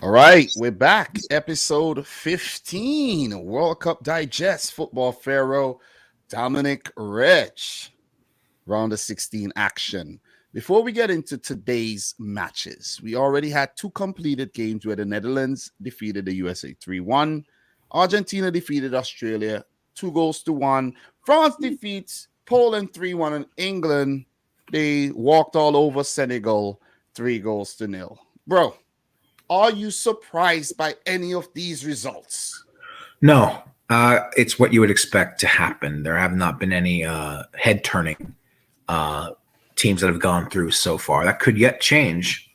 All right, we're back. Episode 15, World Cup Digest, Football Pharaoh, Dominic Rich, round of 16 action. Before we get into today's matches, we already had two completed games where the Netherlands defeated the USA 3-1. Argentina defeated Australia 2-1. France defeats Poland 3-1. And England, they walked all over Senegal 3-0. Bro, are you surprised by any of these results? No, it's what you would expect to happen. There have not been any head-turning teams that have gone through so far. That could yet change.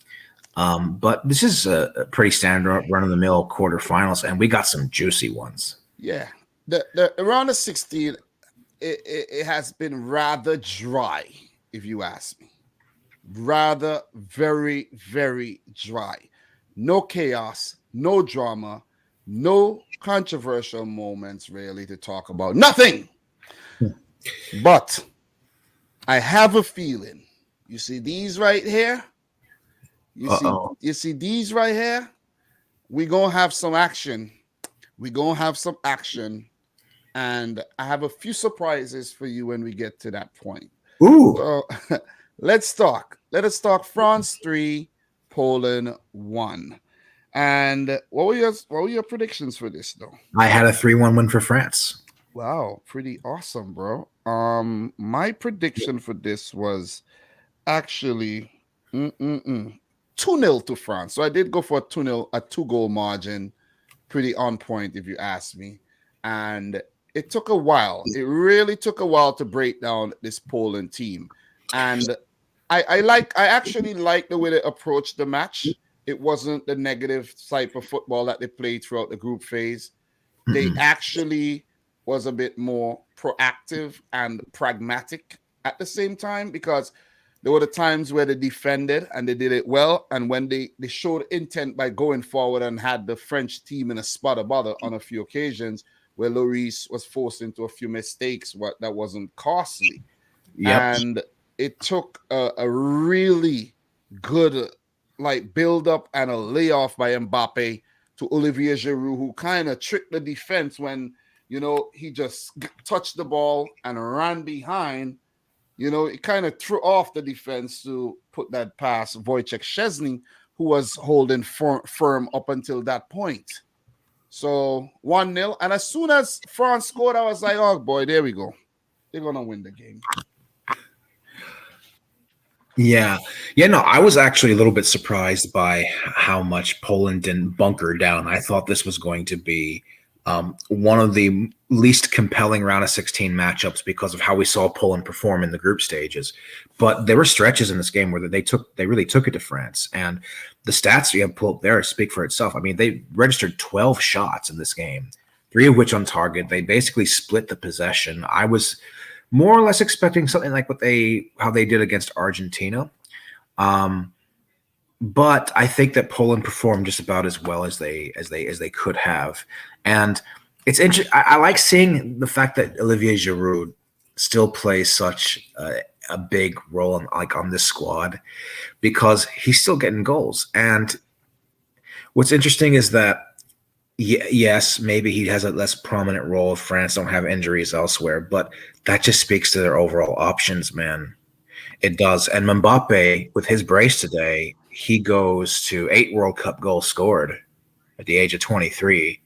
But this is a pretty standard run-of-the-mill quarterfinals, and we got some juicy ones. Yeah. The round of 16, it has been rather dry, if you ask me. Rather very, very dry. No chaos, no drama, no controversial moments really to talk about. Nothing. But I have a feeling. You see these right here? You see these right here? We're gonna have some action. And I have a few surprises for you when we get to that point. Ooh. So let's talk. Let us talk France 3, Poland 1. And what were your predictions for this though? I had a 3-1 win for France. Wow, pretty awesome, bro. My prediction for this was actually 2-0 to France. So I did go for a 2-0, a 2-goal margin, pretty on point if you ask me. And it took a while. It really took a while to break down this Poland team. And I actually like the way they approached the match. It wasn't the negative type of football that they played throughout the group phase. They actually was a bit more proactive and pragmatic at the same time, because there were the times where they defended and they did it well. And when they showed intent by going forward and had the French team in a spot of bother on a few occasions where Lloris was forced into a few mistakes that wasn't costly. Yep. And it took a really good build up and a layoff by Mbappe to Olivier Giroud, who kind of tricked the defense when, he just touched the ball and ran behind. It kind of threw off the defense to put that past Wojciech Szczesny, who was holding firm up until that point. So 1-0. And as soon as France scored, I was like, oh boy, there we go. They're going to win the game. Yeah. No, I was actually a little bit surprised by how much Poland didn't bunker down. I thought this was going to be one of the least compelling round of 16 matchups because of how we saw Poland perform in the group stages. But there were stretches in this game where they really took it to France. And the stats you have pulled up there speak for itself. I mean, they registered 12 shots in this game, 3 of which on target. They basically split the possession. I was more or less expecting something like how they did against Argentina. But I think that Poland performed just about as well as they could have. And it's interesting. I like seeing the fact that Olivier Giroud still plays such a big role on this squad, because he's still getting goals. And what's interesting is that yes, maybe he has a less prominent role if France don't have injuries elsewhere, but that just speaks to their overall options, man. It does. And Mbappe, with his brace today, he goes to 8 World Cup goals scored at the age of 23.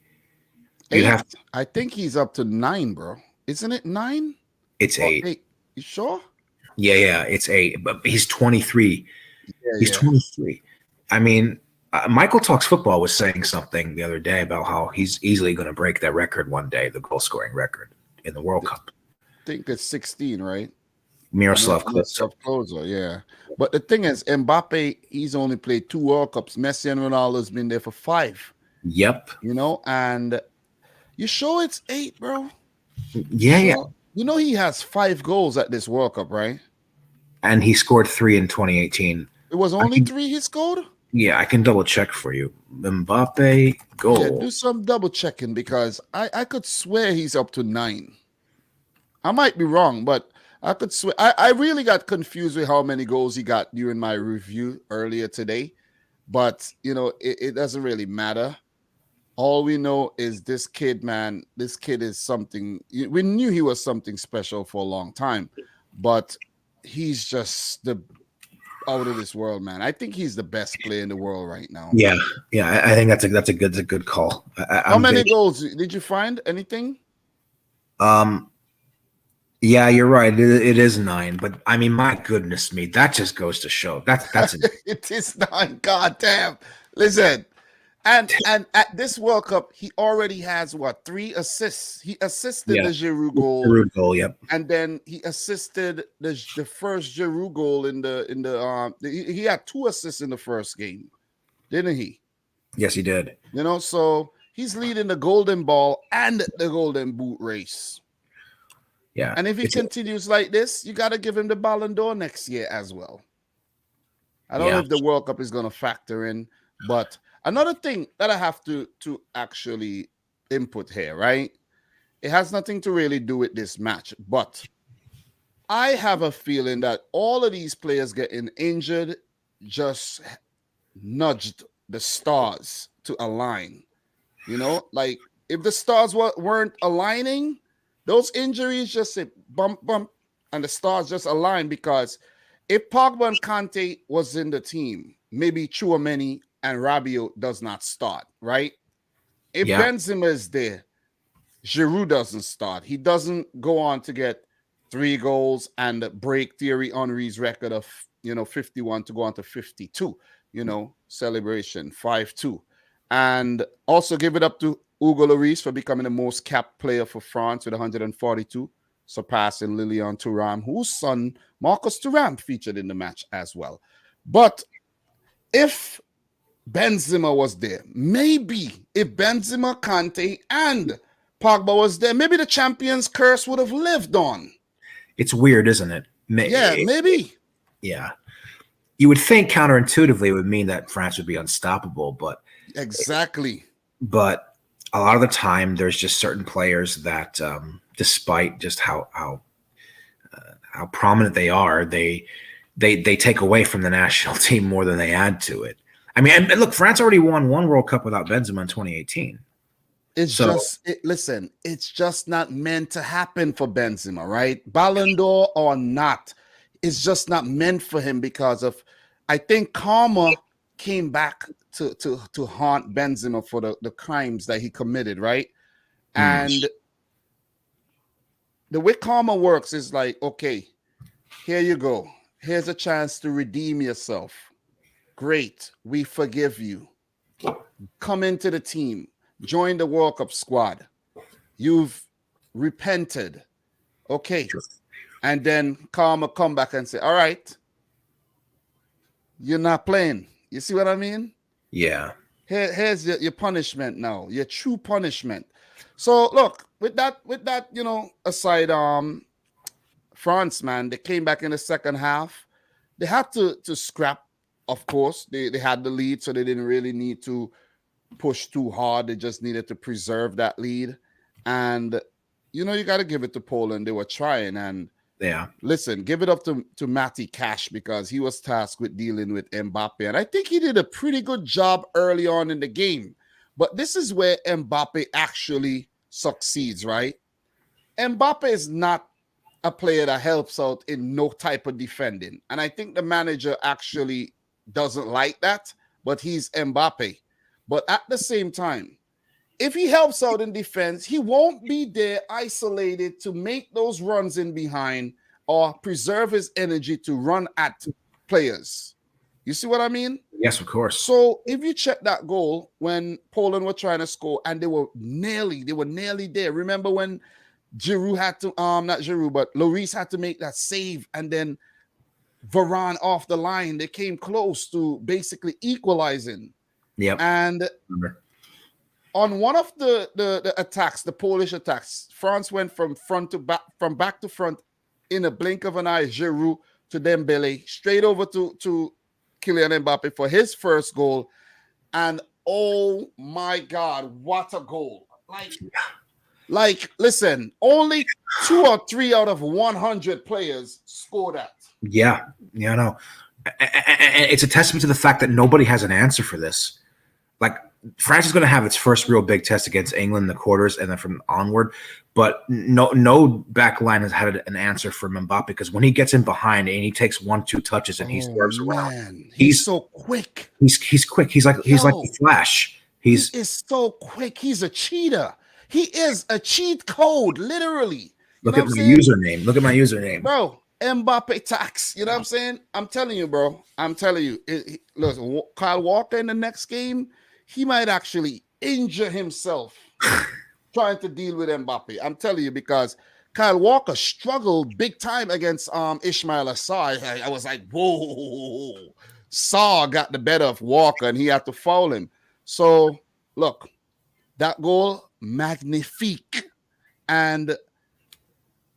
I think he's up to 9, bro. Isn't it 9? It's 8. You sure? Yeah, it's 8. But he's 23. He's 23. I mean, Michael Talks Football was saying something the other day about how he's easily going to break that record one day, the goal scoring record in the World Cup. I think it's 16, right? Miroslav Klose. Yeah. But the thing is, Mbappe, he's only played 2 World Cups. Messi and Ronaldo's been there for 5. Yep. And you sure it's 8, bro? Yeah. He has 5 goals at this World Cup, right? And he scored 3 in 2018. It was only 3 he scored? Yeah, I can double check for you. Mbappe goal. Yeah, do some double checking, because I could swear he's up to 9. I might be wrong, but I could swear. I really got confused with how many goals he got during my review earlier today. But it doesn't really matter. All we know is this kid, man. This kid is something. We knew he was something special for a long time, but he's just the out of this world, man. I think he's the best player in the world right now. Yeah, yeah. I think that's a good call. How many goals did you find? Anything? Um, yeah, you're right. It is 9, but I mean, my goodness me, that just goes to show that's It is 9. God damn. Listen, and at this World Cup, he already has what 3 assists. He assisted yeah. the Giroud goal, Giroud goal. Yep. and then he assisted the first Giroud goal in the. He had 2 assists in the first game, didn't he? Yes, he did. So he's leading the Golden Ball and the Golden Boot race. Yeah. And if he continues like this, you got to give him the Ballon d'Or next year as well. I don't know if the World Cup is going to factor in, but another thing that I have to actually input here, right? It has nothing to really do with this match, but I have a feeling that all of these players getting injured just nudged the stars to align. Like if the stars weren't aligning, those injuries just say bump, bump, and the stars just align. Because if Pogba and Kante was in the team, maybe Chouameni and Rabiot does not start, right? If Benzema is there, Giroud doesn't start. He doesn't go on to get 3 goals and break Thierry Henry's record of 51 to go on to 52. Celebration 5-2, and also give it up to Hugo Lloris for becoming the most capped player for France with 142, surpassing Lilian Thuram, whose son Marcus Thuram featured in the match as well. But if Benzema was there, maybe if Benzema, Kante, and Pogba was there, maybe the champions curse would have lived on. It's weird, isn't it? Maybe. Yeah. You would think counterintuitively it would mean that France would be unstoppable, but exactly. But a lot of the time, there's just certain players that, despite just how prominent they are, they take away from the national team more than they add to it. I mean, and look, France already won 1 World Cup without Benzema in 2018. It's just not meant to happen for Benzema, right? Ballon d'Or or not, it's just not meant for him because of, I think karma came back to haunt Benzema for the crimes that he committed, right? And the way karma works is like, okay, here you go. Here's a chance to redeem yourself. Great. We forgive you. Come into the team. Join the World Cup squad. You've repented. Okay. And then karma come back and say, all right, you're not playing. You see what I mean? Yeah. Here's your punishment now, your true punishment. So look, with that, aside, France, man, they came back in the second half. They had to scrap, of course. They had the lead, so they didn't really need to push too hard. They just needed to preserve that lead. And you got to give it to Poland. They were trying, and listen, give it up to Matty Cash, because he was tasked with dealing with Mbappe. And I think he did a pretty good job early on in the game. But this is where Mbappe actually succeeds, right? Mbappe is not a player that helps out in no type of defending. And I think the manager actually doesn't like that, but he's Mbappe. But at the same time, if he helps out in defense, he won't be there isolated to make those runs in behind or preserve his energy to run at players. You see what I mean? Yes, of course. So if you check that goal when Poland were trying to score and they were nearly there. Remember when Giroud had to, not Giroud, but Lloris had to make that save, and then Varane off the line. They came close to basically equalizing. Yep. And on one of the attacks, the Polish attacks, France went from back to front in a blink of an eye. Giroud to Dembele, straight over to Kylian Mbappe for his first goal. And oh my God, what a goal. Like, listen, only 2 or 3 out of 100 players score that. Yeah, no. And it's a testament to the fact that nobody has an answer for this. Like, France is going to have its first real big test against England in the quarters and then from onward. But no back line has had an answer for Mbappe, because when he gets in behind and he takes 1-2 touches and he swerves around, he's so quick. He's quick. He's like the Flash. He is so quick. He's a cheater. He is a cheat code, literally. Look at my username. Look at my username, bro. Mbappe tax. You know what I'm saying? I'm telling you, bro. I'm telling you. Look, Kyle Walker in the next game, he might actually injure himself trying to deal with Mbappe. I'm telling you, because Kyle Walker struggled big time against Ismail Assar. I was like, whoa. Saw got the better of Walker and he had to foul him. So, look, that goal, magnifique. And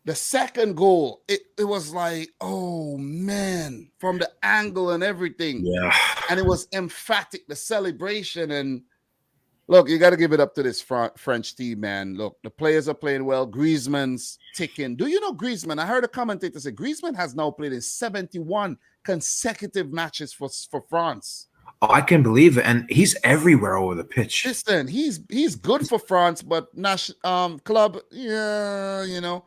the second goal, it was like, oh, man, from the angle and everything. Yeah. And it was emphatic, the celebration. And look, you got to give it up to this French team, man. Look, the players are playing well. Griezmann's ticking. Do you know Griezmann? I heard a commentator say Griezmann has now played in 71 consecutive matches for France. Oh, I can believe it. And he's everywhere over the pitch. Listen, he's good for France, but club, yeah, you know,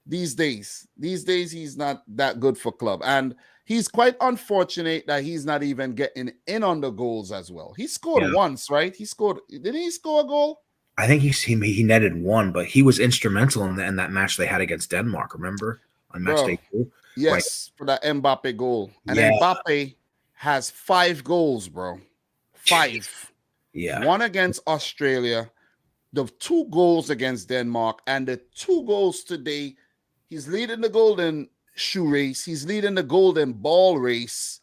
these days he's not that good for club. And he's quite unfortunate that he's not even getting in on the goals as well. He scored once, right? Didn't he score a goal? I think he netted one, but he was instrumental in that match they had against Denmark, remember? On match day 2. Yes, for that Mbappe goal. And Mbappe has 5 goals, bro. 5. Yeah. 1 against Australia, the 2 goals against Denmark, and the 2 goals today. He's leading the golden shoe race. He's leading the golden ball race.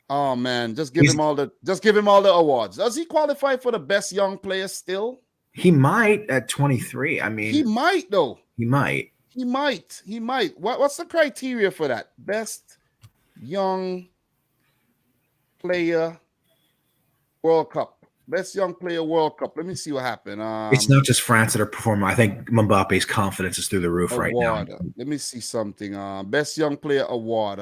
Oh man, just give him all the awards. Does he qualify for the best young player still? He might at 23. I mean, he might though. He might. What's the criteria for that? Best young player World Cup. Best young player World Cup. Let me see what happened. It's not just France that are performing. I think Mbappe's confidence is through the roof right now. Let me see something. Best young player award.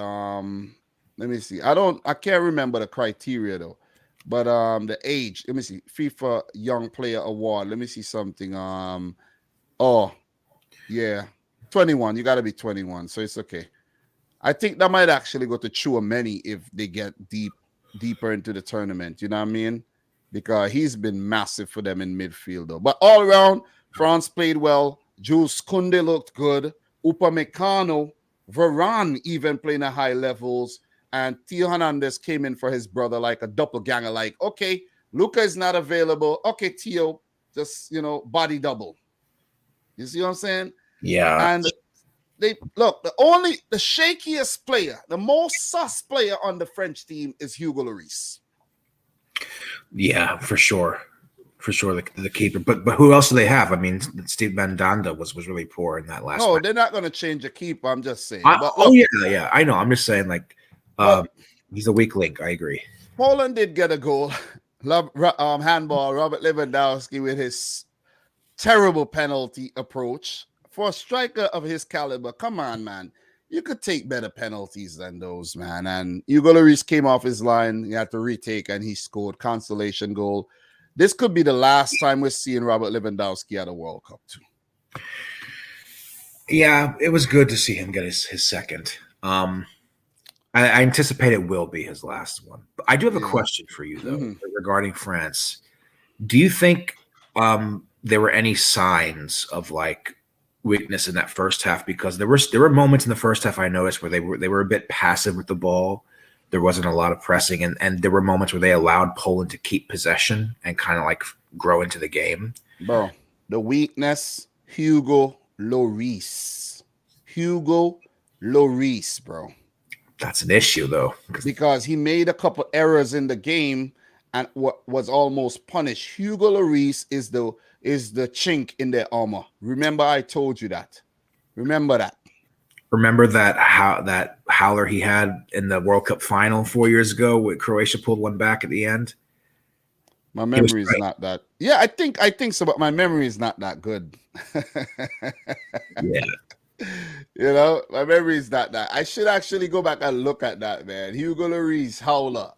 Let me see. I can't remember the criteria though. But the age. Let me see. FIFA Young Player Award. Let me see something. Oh, yeah. 21. You got to be 21. So it's okay. I think that might actually go to Chouameni if they get deeper into the tournament. You know what I mean? Because he's been massive for them in midfield, though. But all around, France played well. Jules Koundé looked good. Upamecano, Varane even playing at high levels. And Theo Hernandez came in for his brother like a doppelganger. Like, okay, Luca is not available. Okay, Theo, just, body double. You see what I'm saying? Yeah. And they look, the shakiest player, the most sus player on the French team is Hugo Lloris. Yeah, for sure. For sure, the keeper. But who else do they have? I mean, Steve Mandanda was really poor in that last match. They're not going to change the keeper. I'm just saying. Yeah. I know. I'm just saying, like, he's a weak link. I agree. Poland did get a goal. Handball. Robert Lewandowski with his terrible penalty approach. For a striker of his caliber, come on, man. You could take better penalties than those, man. And Hugo Lloris came off his line. He had to retake, and he scored consolation goal. This could be the last time we're seeing Robert Lewandowski at a World Cup, too. Yeah, it was good to see him get his second. I anticipate it will be his last one. But I do have a question for you, though, regarding France. Do you think there were any signs of, like, weakness in that first half? Because there were moments in the first half I noticed where they were a bit passive with the ball. There wasn't a lot of pressing, and there were moments where they allowed Poland to keep possession and kind of like grow into the game. Bro, the weakness, Hugo Lloris. Hugo Lloris, bro. That's an issue, though. Because he made a couple errors in the game and was almost punished. Hugo Lloris is the chink in their armor. Remember, I told you that. Remember that. Remember that howler he had in the World Cup final 4 years ago when Croatia pulled one back at the end? My memory is not that. Yeah, I think so, but my memory is not that good. Yeah. My memory is not that. I should actually go back and look at that, man. Hugo Lloris, howler.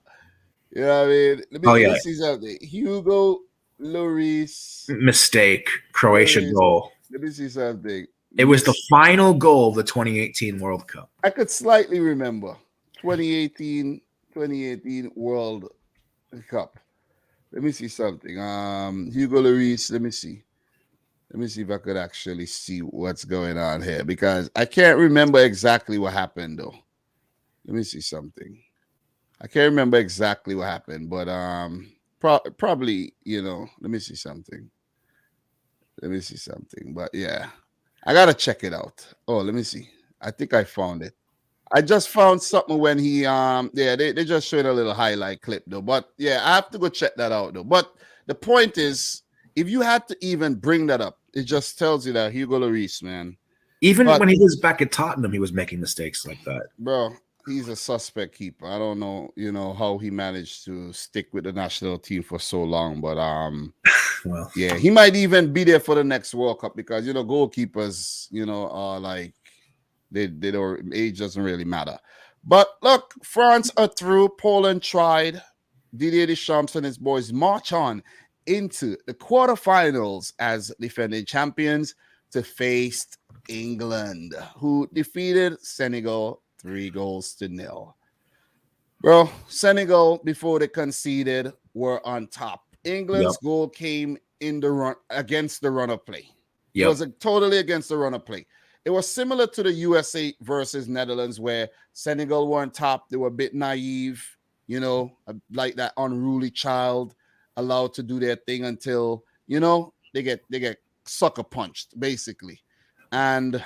You know what I mean? Oh Let yeah, me see something. Hugo Lloris. mistake, Croatia Lloris. goal. Let me see something. It was the final goal of the 2018 World Cup. I could slightly remember 2018 World Cup. Let me see something. Hugo Lloris. Let me see. Let me see if I could actually see what's going on here because I can't remember exactly what happened though. Let me see something. I can't remember exactly what happened, but probably Let me see something. Let me see something. But yeah, I gotta check it out. Oh, let me see. I think I found it. I just found something when he yeah, they just showed a little highlight clip though. But yeah, I have to go check that out though. But the point is, if you had to even bring that up, it just tells you that Hugo Lloris, man. Even But when he was back at Tottenham, he was making mistakes like that. bro, he's a suspect keeper. I don't know, how he managed to stick with the national team for so long, but Well, yeah, he might even be there for the next World Cup because goalkeepers, are like they don't age doesn't really matter. But look, France are through. Poland tried. Didier Deschamps and his boys march on into the quarterfinals as defending champions to face England, who defeated Senegal 3-0. Bro, Senegal, before they conceded, were on top. yep, England's goal came in the run against the run of play. It yep, was totally against the run of play. It was similar to the USA versus Netherlands, where Senegal were on top. They were a bit naive, like that unruly child, allowed to do their thing until they get sucker punched, basically. And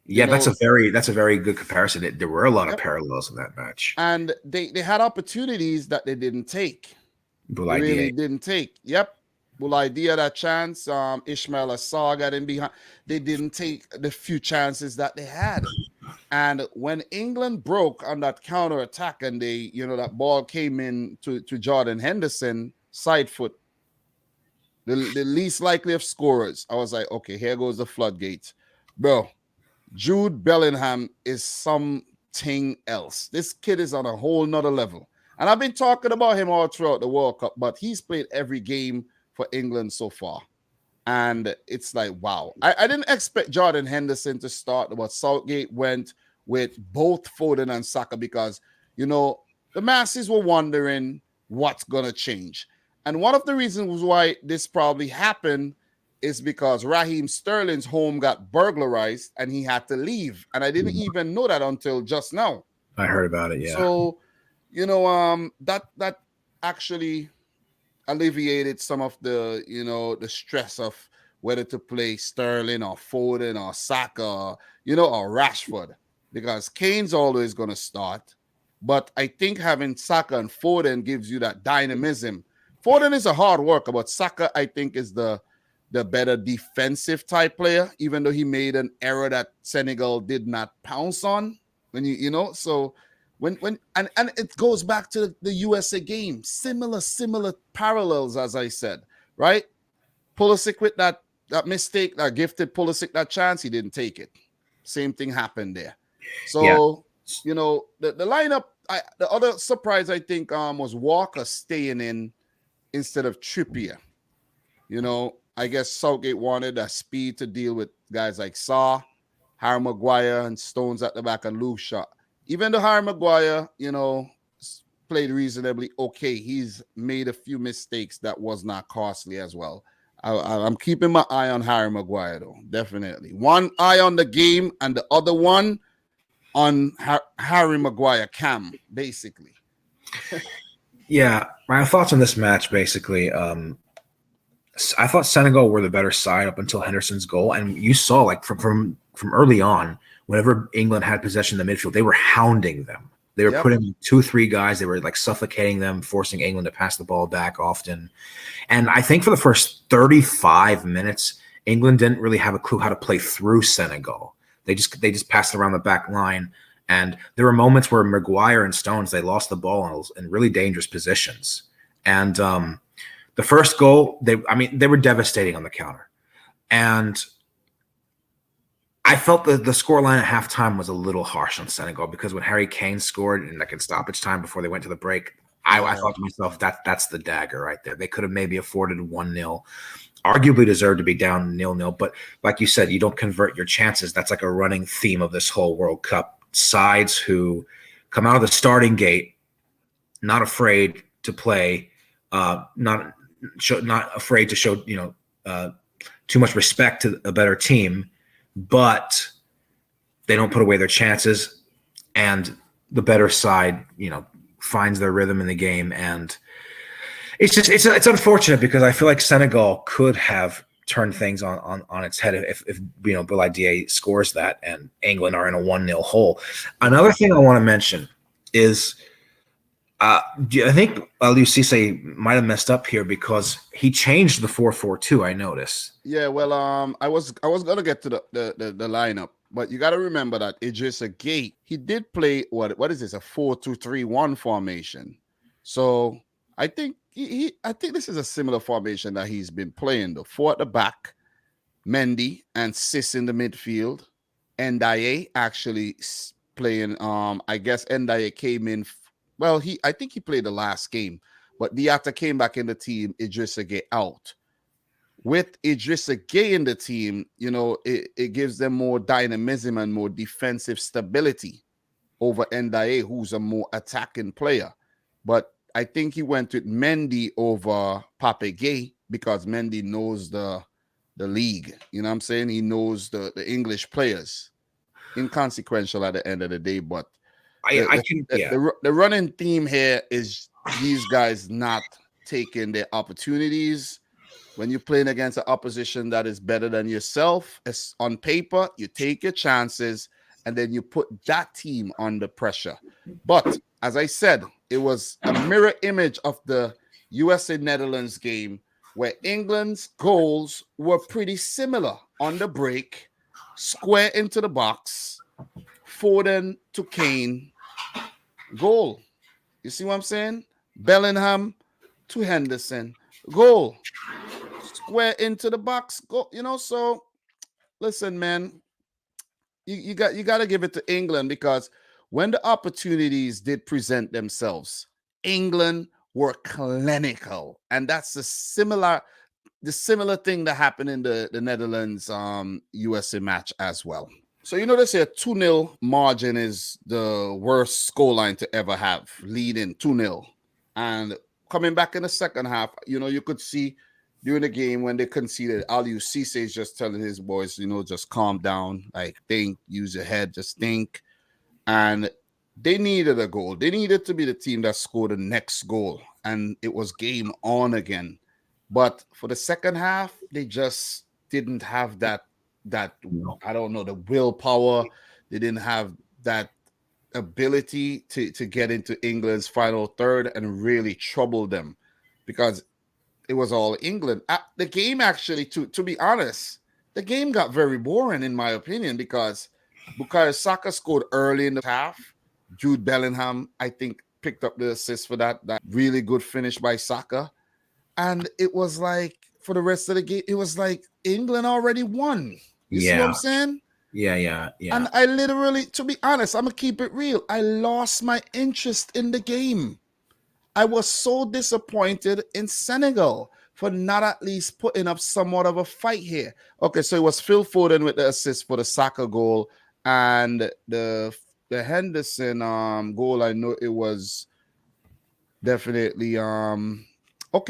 yeah. That's a very good comparison. There were a lot of yep, parallels in that match. and they had opportunities that they didn't take. Bull They idea. really didn't take. Yep. Well, idea that chance. Ishmael Assar got in behind. They didn't take the few chances that they had. And when England broke on that counter attack and that ball came in to Jordan Henderson, side foot, the least likely of scorers, I was like, okay, here goes the floodgates. Bro, Jude Bellingham is something else. This kid is on a whole nother level. And I've been talking about him all throughout the World Cup, but he's played every game for England so far. And it's like, wow. I didn't expect Jordan Henderson to start, but Southgate went with both Foden and Saka because, the masses were wondering what's going to change. And one of the reasons why this probably happened is because Raheem Sterling's home got burglarized and he had to leave. And I didn't even know that until just now. I heard about it. Yeah. So, that actually alleviated some of the, the stress of whether to play Sterling or Foden or Saka, or Rashford, because Kane's always going to start. But I think having Saka and Foden gives you that dynamism. Foden is a hard worker, but Saka, I think, is the better defensive type player, even though he made an error that Senegal did not pounce on. When so when and it goes back to the USA game, similar parallels, as I said, right? Pulisic with that mistake, that gifted Pulisic that chance, he didn't take it. Same thing happened there. So the lineup. The other surprise I think was Walker staying in instead of Trippier. I guess Southgate wanted that speed to deal with guys like Saw, Harry Maguire, and Stones at the back, and Luke Shaw. Even though Harry Maguire, played reasonably okay, he's made a few mistakes that was not costly as well. I'm keeping my eye on Harry Maguire, though, definitely. One eye on the game and the other one on Harry Maguire cam, basically. Yeah, my thoughts on this match, basically. I thought Senegal were the better side up until Henderson's goal, and you saw like from early on, whenever England had possession in the midfield, they were hounding them. They were putting 2-3 guys. They were like suffocating them, forcing England to pass the ball back often. And I think for the first 35 minutes, England didn't really have a clue how to play through Senegal. They just passed it around the back line. And there were moments where Maguire and Stones, they lost the ball in really dangerous positions. And the first goal, they were devastating on the counter. And I felt the scoreline at halftime was a little harsh on Senegal because when Harry Kane scored in like in stoppage time before they went to the break, I Yeah. thought to myself that's the dagger right there. They could have maybe afforded 1-0, arguably deserved to be down 0-0. But like you said, you don't convert your chances. That's like a running theme of this whole World Cup. Sides who come out of the starting gate not afraid to play, not afraid to show too much respect to a better team, but they don't put away their chances, and the better side, finds their rhythm in the game. And it's unfortunate because I feel like Senegal could have turned things on its head if Boulaye scores that and England are in a 1-0 hole. Another thing I want to mention is I think Aliou Cisse might have messed up here because he changed the 4-4-2. I noticed. Yeah, well, I was gonna get to the lineup, but you got to remember that Idrissa Gueye, he did play what is this, a 4-2-3-1 formation. So I think I think this is a similar formation that he's been playing though. 4 at the back, Mendy and Sis in the midfield. Ndiaye actually playing. I guess Ndiaye came in. Well, I think he played the last game, but Diatta came back in the team. Idrissa Gueye out. With Idrissa Gueye in the team, it gives them more dynamism and more defensive stability over Ndiaye, who's a more attacking player. But I think he went with Mendy over Pape Gueye because Mendy knows the league. You know what I'm saying? He knows the English players. Inconsequential at the end of the day, but the running theme here is these guys not taking their opportunities. When you're playing against an opposition that is better than yourself, it's on paper, you take your chances and then you put that team under pressure. But as I said, it was a mirror image of the USA-Netherlands game where England's goals were pretty similar on the break, square into the box, Foden to Kane, goal. You see what I'm saying? Bellingham to Henderson, goal. Square into the box, go. So listen, man, you got to give it to England because when the opportunities did present themselves, England were clinical, and that's the similar thing that happened in the Netherlands USA match as well. So they say a 2-0 margin is the worst scoreline to ever have, leading 2-0. And coming back in the second half, you could see during the game when they conceded, Aliou Cisse is just telling his boys, just calm down, like think, use your head, just think. And they needed a goal. They needed to be the team that scored the next goal. And it was game on again. But for the second half, they just didn't have that I don't know, the willpower. They didn't have that ability to get into England's final third and really trouble them because it was all England. The game actually, to be honest, the game got very boring in my opinion because Bukayo Saka scored early in the half. Jude Bellingham, I think, picked up the assist for that really good finish by Saka. And it was like, for the rest of the game, it was like England already won. You see what I'm saying? Yeah. And I literally, to be honest, I'm going to keep it real. I lost my interest in the game. I was so disappointed in Senegal for not at least putting up somewhat of a fight here. Okay, so it was Phil Foden with the assist for the Saka goal, and the Henderson goal. I know it was definitely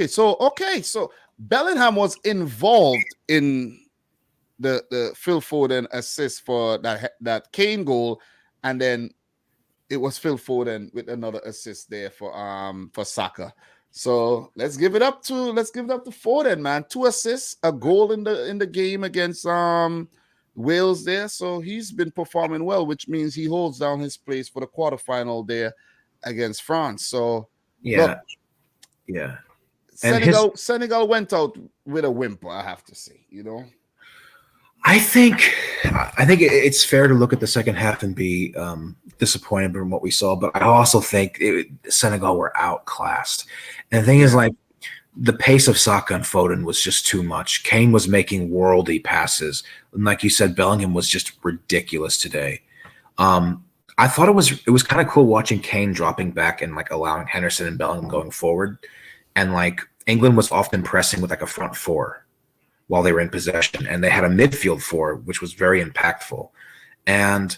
so Bellingham was involved in the Phil Foden assist for that Kane goal, and then it was Phil Foden with another assist there for Saka. So let's give it up to Foden, man. 2 assists, a goal in the game against Wales there. So he's been performing well, which means he holds down his place for the quarterfinal there against France. So yeah. Senegal went out with a whimper, I have to say, I think it's fair to look at the second half and be disappointed from what we saw, but I also think Senegal were outclassed. And the thing is, like, the pace of Saka and Foden was just too much. Kane was making worldy passes. And like you said, Bellingham was just ridiculous today. I thought it was kind of cool watching Kane dropping back and like allowing Henderson and Bellingham going forward. And like England was often pressing with like a front four while they were in possession. And they had a midfield four, which was very impactful. And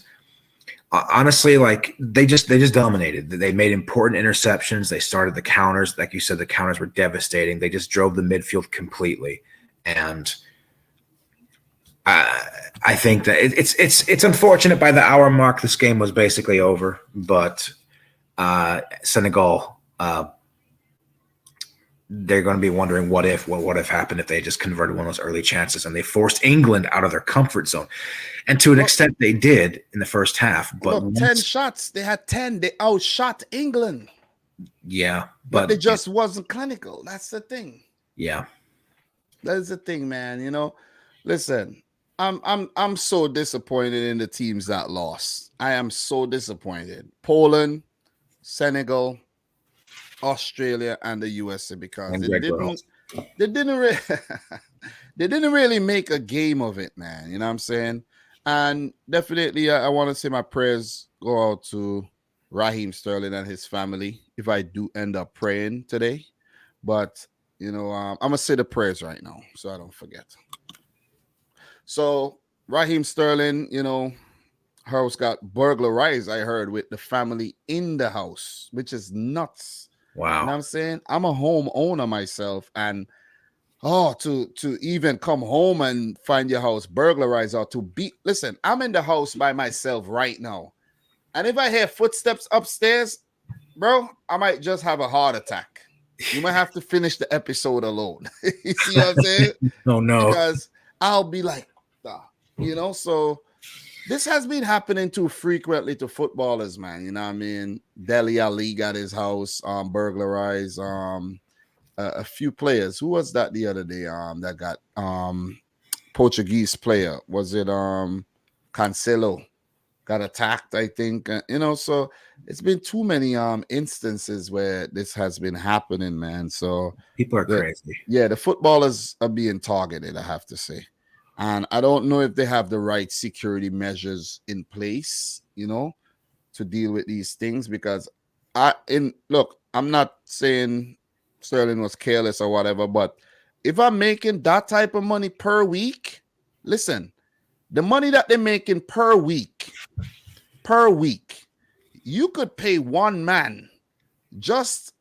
honestly, like they just dominated. They made important interceptions. They started the counters. Like you said, the counters were devastating. They just drove the midfield completely. And I think that it's unfortunate by the hour mark this game was basically over, but Senegal they're going to be wondering what if happened if they just converted one of those early chances and they forced England out of their comfort zone, and to an extent they did in the first half. But look, 10 shots, they had 10. They outshot England. Yeah, but they just wasn't clinical. That's the thing. Yeah, that's the thing, man. You know, listen. I'm so disappointed in the teams that lost. I am so disappointed. Poland, Senegal, Australia, and the USA, because they didn't really make a game of it, man. You know what I'm saying? And definitely, I want to say my prayers go out to Raheem Sterling and his family if I do end up praying today. But you know, I'm gonna say the prayers right now so I don't forget. So Raheem Sterling, you know, house got burglarized, I heard, with the family in the house, which is nuts. Wow. You know what I'm saying? I'm a homeowner myself, and to even come home and find your house burglarized, or to be, listen, I'm in the house by myself right now. And if I hear footsteps upstairs, bro, I might just have a heart attack. You might have to finish the episode alone. You see what I'm saying? Oh no. Because I'll be like, you know, so this has been happening too frequently to footballers, man. You know what I mean? Dele Ali got his house burglarized. A few players. Who was that the other day? That got Portuguese player. Was it Cancelo? Got attacked, I think. You know, so it's been too many instances where this has been happening, man. So people are crazy. Yeah, the footballers are being targeted, I have to say. And I don't know if they have the right security measures in place, you know, to deal with these things. Because look, I'm not saying Sterling was careless or whatever, but if I'm making that type of money per week, listen, the money that they're making per week, you could pay one man just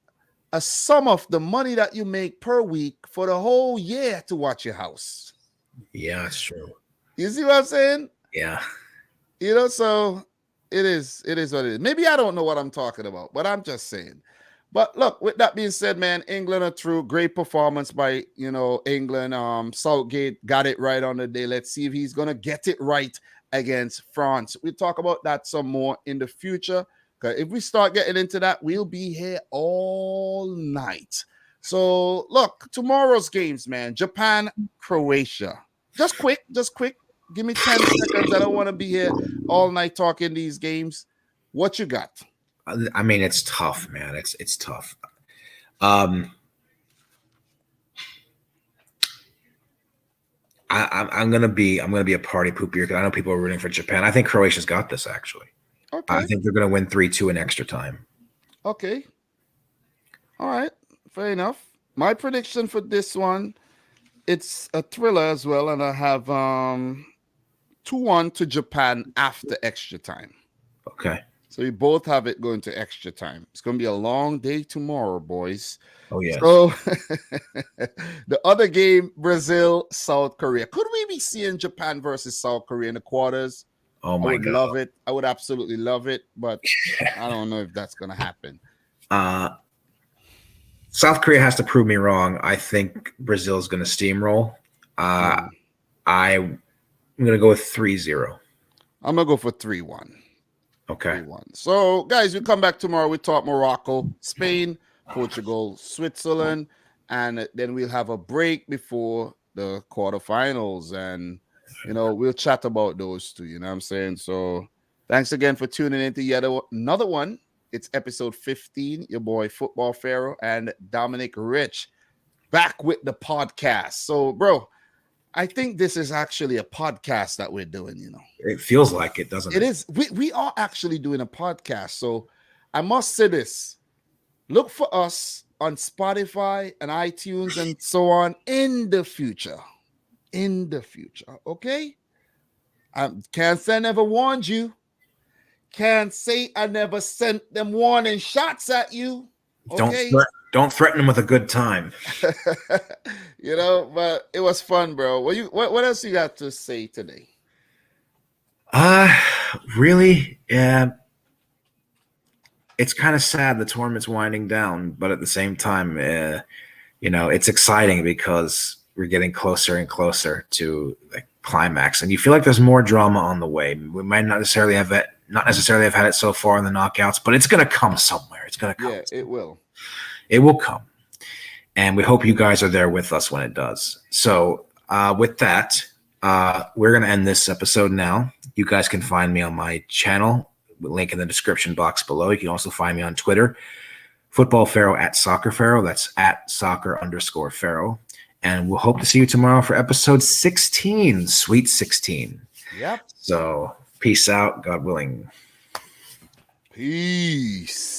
a sum of the money that you make per week for the whole year to watch your house. Yeah, it's true. You see what I'm saying? Yeah. You know, so it is what it is. Maybe I don't know what I'm talking about, but I'm just saying. But look, with that being said, man, England are through. Great performance by, you know, England. Southgate got it right on the day. Let's see if he's gonna get it right against France. We'll talk about that some more in the future. Because if we start getting into that, we'll be here all night. So look, tomorrow's games, man. Japan, Croatia. Just quick. Give me 10 seconds. I don't want to be here all night talking these games. What you got? I mean, it's tough, man. It's tough. I'm gonna be a party pooper because I know people are rooting for Japan. I think Croatia's got this actually. Okay. I think they're gonna win 3-2 in extra time. Okay. All right. Fair enough. My prediction for this one, it's a thriller as well, and I have 2-1 to Japan after extra time. Okay. So we both have it going to extra time. It's going to be a long day tomorrow, boys. Oh, yeah. So the other game, Brazil, South Korea. Could we be seeing Japan versus South Korea in the quarters? Oh, my God. I would love it. I would absolutely love it, but I don't know if that's going to happen. South Korea has to prove me wrong. I think Brazil is going to steamroll. I'm going to go with 3-0. I'm going to go for 3-1. Okay. 3-1. So, guys, we come back tomorrow. We talk Morocco, Spain, Portugal, Switzerland, and then we'll have a break before the quarterfinals. And, you know, we'll chat about those two. You know what I'm saying? So, thanks again for tuning in to yet another one. It's episode 15. Your boy, Football Pharaoh, and Dominic Rich back with the podcast. So, bro, I think this is actually a podcast that we're doing, you know. It feels like it, doesn't it? It is. We are actually doing a podcast. So I must say this. Look for us on Spotify and iTunes and so on in the future. In the future. Okay? Can't say I never warned you. Can't say I never sent them warning shots at you. Okay? Don't threaten them with a good time. You know, but it was fun, bro. What else you got to say today? Really? Yeah. It's kind of sad the tournament's winding down, but at the same time, it's exciting because we're getting closer and closer to the climax, and you feel like there's more drama on the way. We might not necessarily have had it so far in the knockouts, but it's going to come somewhere. It's going to come. Yeah, it will. It will come, and we hope you guys are there with us when it does. So, with that, we're going to end this episode now. You guys can find me on my channel. Link in the description box below. You can also find me on Twitter, Football Pharaoh at Soccer Pharaoh. That's at soccer_Pharaoh. And we'll hope to see you tomorrow for episode 16, Sweet 16. Yep. So peace out, God willing. Peace.